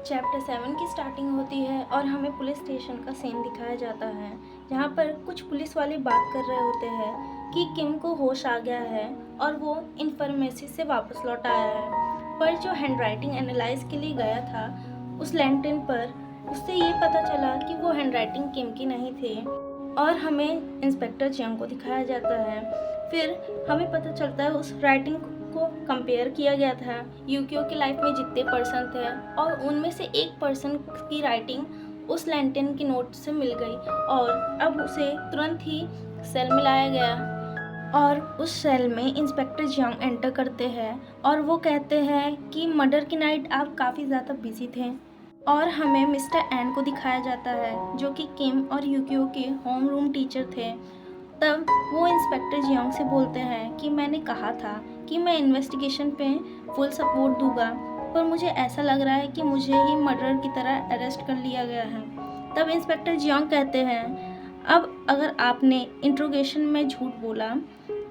Chapter 7 की starting होती है और हमें पुलिस स्टेशन का सीन दिखाया जाता है, जहाँ पर कुछ पुलिस वाले बात कर रहे होते हैं कि किम को होश आ गया है और वो इन्फॉर्मेसी से वापस लौट आया है। पर जो हैंडराइटिंग एनालाइज के लिए गया था उस लैंटर्न पर, उससे ये पता चला कि वो हैंडराइटिंग किम की नहीं थी और हमें इंस्पेक्टर जियांग को दिखाया जाता है। फिर हमें पता चलता है उस राइटिंग को कंपेयर किया गया था यूकियो की लाइफ में जितने पर्सन थे और उनमें से एक पर्सन की राइटिंग उस लैंटर्न की नोट से मिल गई और अब उसे तुरंत ही सेल में लाया गया। और उस सेल में इंस्पेक्टर जियांग एंटर करते हैं और वो कहते हैं कि मर्डर की नाइट आप काफ़ी ज़्यादा बिजी थे। और हमें मिस्टर एन को दिखाया जाता है जो कि किम और यूकियो के होम रूम टीचर थे। तब वो इंस्पेक्टर जियांग से बोलते हैं कि मैंने कहा था कि मैं इन्वेस्टिगेशन पे फुल सपोर्ट दूंगा, पर मुझे ऐसा लग रहा है कि मुझे ही मर्डर की तरह अरेस्ट कर लिया गया है। तब इंस्पेक्टर जियांग कहते हैं अब अगर आपने इंट्रोगेशन में झूठ बोला।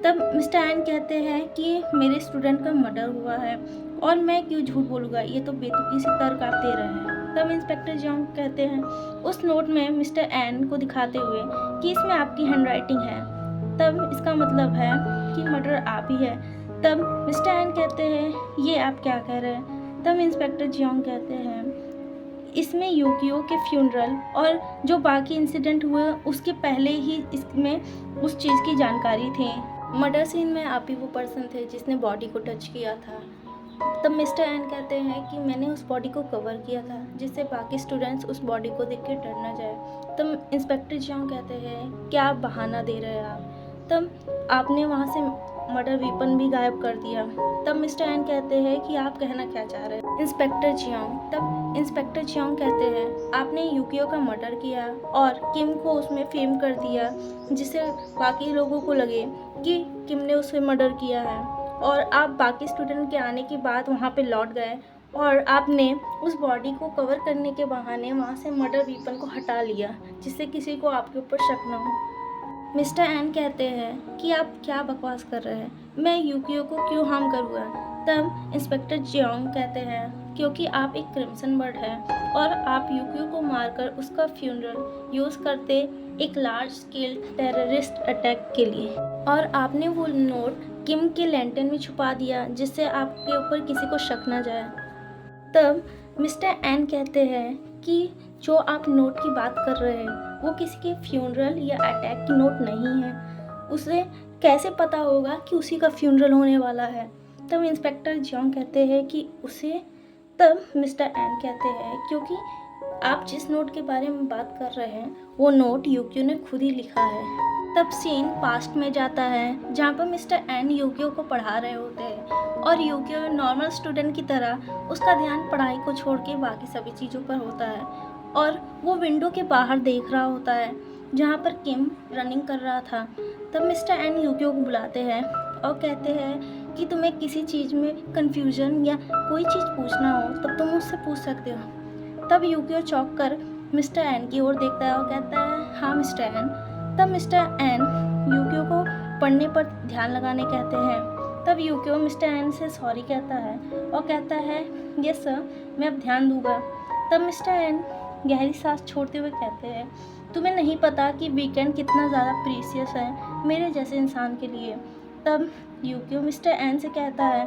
तब मिस्टर एन कहते हैं कि मेरे स्टूडेंट का मर्डर हुआ है और मैं क्यों झूठ बोलूँगा, ये तो बेतुकी से तर्क आप दे रहे हैं। तब इंस्पेक्टर जियांग कहते हैं उस नोट में मिस्टर एन को दिखाते हुए कि इसमें आपकी हैंडराइटिंग है, तब इसका मतलब है कि मर्डर आप ही है। तब मिस्टर एन कहते हैं ये आप क्या कह रहे हैं। तब इंस्पेक्टर जियांग कहते हैं इसमें यूकियो के फ्यूनरल और जो बाकी इंसिडेंट हुए उसके पहले ही इसमें उस चीज़ की जानकारी थी। मर्डर सीन में आप ही वो पर्सन थे जिसने बॉडी को टच किया था। तब मिस्टर एन कहते हैं कि मैंने उस बॉडी को कवर किया था जिससे बाकी स्टूडेंट्स उस बॉडी को देख के डर ना जाए। तब इंस्पेक्टर जियांग कहते हैं क्या आप बहाना दे रहे हैं आप, तब आपने वहाँ से मर्डर वेपन भी गायब कर दिया। तब मिस्टर एन कहते हैं कि आप कहना क्या चाह रहे हैं इंस्पेक्टर जियांग। तब इंस्पेक्टर जियांग कहते हैं आपने यूकियो का मर्डर किया और किम को उसमें फेम कर दिया जिससे बाकी लोगों को लगे कि किम ने उसे मर्डर किया है, और आप बाकी स्टूडेंट के आने के बाद वहाँ पे लौट गए और आपने उस बॉडी को कवर करने के बहाने वहाँ से मर्डर वेपन को हटा लिया जिससे किसी को आपके ऊपर शक ना हो। मिस्टर एन कहते हैं कि आप क्या बकवास कर रहे हैं, मैं यूकियो को क्यों हार्म करूँगा। तब इंस्पेक्टर जियांग कहते हैं क्योंकि आप एक क्रिम्सन बर्ड हैं और आप यूकियो को मारकर उसका फ्यूनरल यूज़ करते एक लार्ज स्केल टेररिस्ट अटैक के लिए, और आपने वो नोट किम के लैंटर्न में छुपा दिया जिससे आपके ऊपर किसी को शक ना जाए। तब मिस्टर एन कहते हैं कि जो आप नोट की बात कर रहे हैं वो किसी के फ्यूनरल या अटैक की नोट नहीं है, उसे कैसे पता होगा कि उसी का फ्यूनरल होने वाला है। तब इंस्पेक्टर जियांग कहते हैं कि उसे। तब मिस्टर एन कहते हैं क्योंकि आप जिस नोट के बारे में बात कर रहे हैं वो नोट यूकियो ने खुद ही लिखा है। तब सीन पास्ट में जाता है जहाँ पर मिस्टर एन यूकियो को पढ़ा रहे होते हैं और यूकियो नॉर्मल स्टूडेंट की तरह उसका ध्यान पढ़ाई को छोड़ के बाकी सभी चीज़ों पर होता है और वो विंडो के बाहर देख रहा होता है जहाँ पर किम रनिंग कर रहा था। तब मिस्टर एन यूकियो को बुलाते हैं और कहते हैं कि तुम्हें किसी चीज़ में कन्फ्यूजन या कोई चीज़ पूछना हो तब तुम मुझसे पूछ सकते हो। तब यूकियो चौंक कर मिस्टर एन की ओर देखता है और कहता है हाँ मिस्टर एन। तब मिस्टर एन यूकियो को पढ़ने पर ध्यान लगाने कहते हैं। तब यूकियो मिस्टर एन से सॉरी कहता है और कहता है यस सर, मैं अब ध्यान दूंगा। तब मिस्टर एन गहरी सांस छोड़ते हुए कहते हैं तुम्हें नहीं पता कि वीकेंड कितना ज़्यादा प्रीशियस है मेरे जैसे इंसान के लिए। तब यूकियो मिस्टर एन से कहता है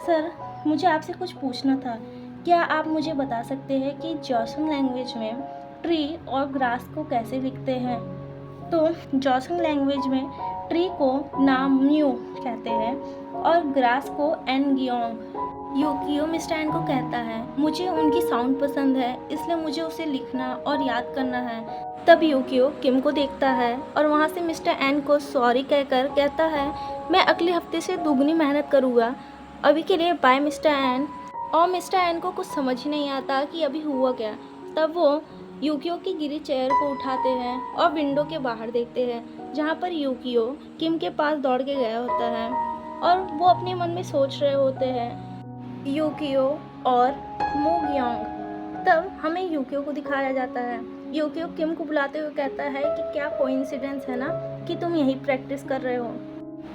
सर, मुझे आपसे कुछ पूछना था, क्या आप मुझे बता सकते हैं कि जोसंग लैंग्वेज में ट्री और ग्रास को कैसे लिखते हैं। तो जोसंग लैंग्वेज में ट्री को नाम्यू कहते हैं और ग्रास को एनगियोंग। यूकियो मिस्टर एन को कहता है मुझे उनकी साउंड पसंद है इसलिए मुझे उसे लिखना और याद करना है। तब यूकियो किम को देखता है और वहाँ से मिस्टर एन को सॉरी कहकर कहता है मैं अगले हफ्ते से दुगनी मेहनत करूँगा, अभी के लिए बाय मिस्टर एन। और मिस्टर एन को कुछ समझ ही नहीं आता कि अभी हुआ क्या। तब वो यूकियो की गिरी चेयर को उठाते हैं और विंडो के बाहर देखते हैं जहाँ पर यूकियो किम के पास दौड़ के गया होता है और वो अपने मन में सोच रहे होते हैं यूकियो और मूगियोंग। तब हमें यूकियो को दिखाया जाता है। यूकियो किम को बुलाते हुए कहता है कि क्या कोइंसिडेंस है ना कि तुम यही प्रैक्टिस कर रहे हो।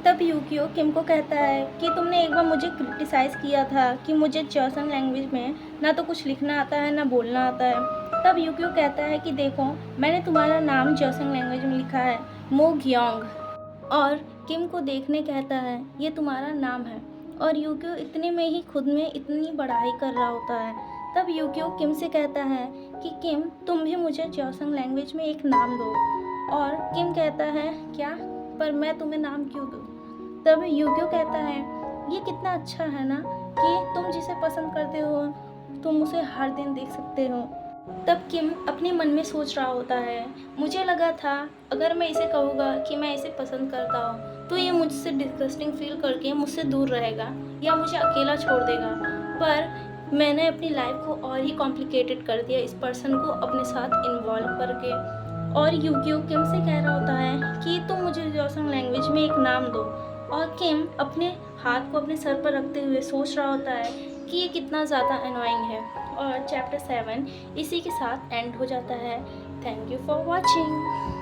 तब यूकियो किम को कहता है कि तुमने एक बार मुझे क्रिटिसाइज़ किया था कि मुझे जॉसन लैंग्वेज में ना तो कुछ लिखना आता है ना बोलना आता है। तब यूकियो कहता है कि देखो, मैंने तुम्हारा नाम जॉसन लैंग्वेज में लिखा है, मो ग्योंग। और किम को देखने कहता है ये तुम्हारा नाम है। और यूकियो इतने में ही खुद में इतनी बड़ाई कर रहा होता है। तब यूकियो किम से कहता है कि किम, तुम भी मुझे जॉसन लैंग्वेज में एक नाम दो। और किम कहता है क्या, पर मैं तुम्हें नाम क्यों दूँ? तब यूकियो कहता है ये कितना अच्छा है ना कि तुम जिसे पसंद करते हो तुम उसे हर दिन देख सकते हो। तब किम अपने मन में सोच रहा होता है, मुझे लगा था अगर मैं इसे कहूँगा कि मैं इसे पसंद करता हूँ तो ये मुझसे डिस्गस्टिंग फील करके मुझसे दूर रहेगा या मुझे अकेला छोड़ देगा। पर मैंने अपनी लाइफ को और ही कॉम्प्लिकेटेड कर दिया इस पर्सन को अपने साथ इन्वॉल्व करके। और यूकियो किम से कह रहा होता है कि तुम मुझे जॉसन लैंग्वेज में एक नाम दो। और किम अपने हाथ को अपने सर पर रखते हुए सोच रहा होता है कि ये कितना ज़्यादा अनोइंग है। और चैप्टर 7 इसी के साथ एंड हो जाता है। Thank you for watching.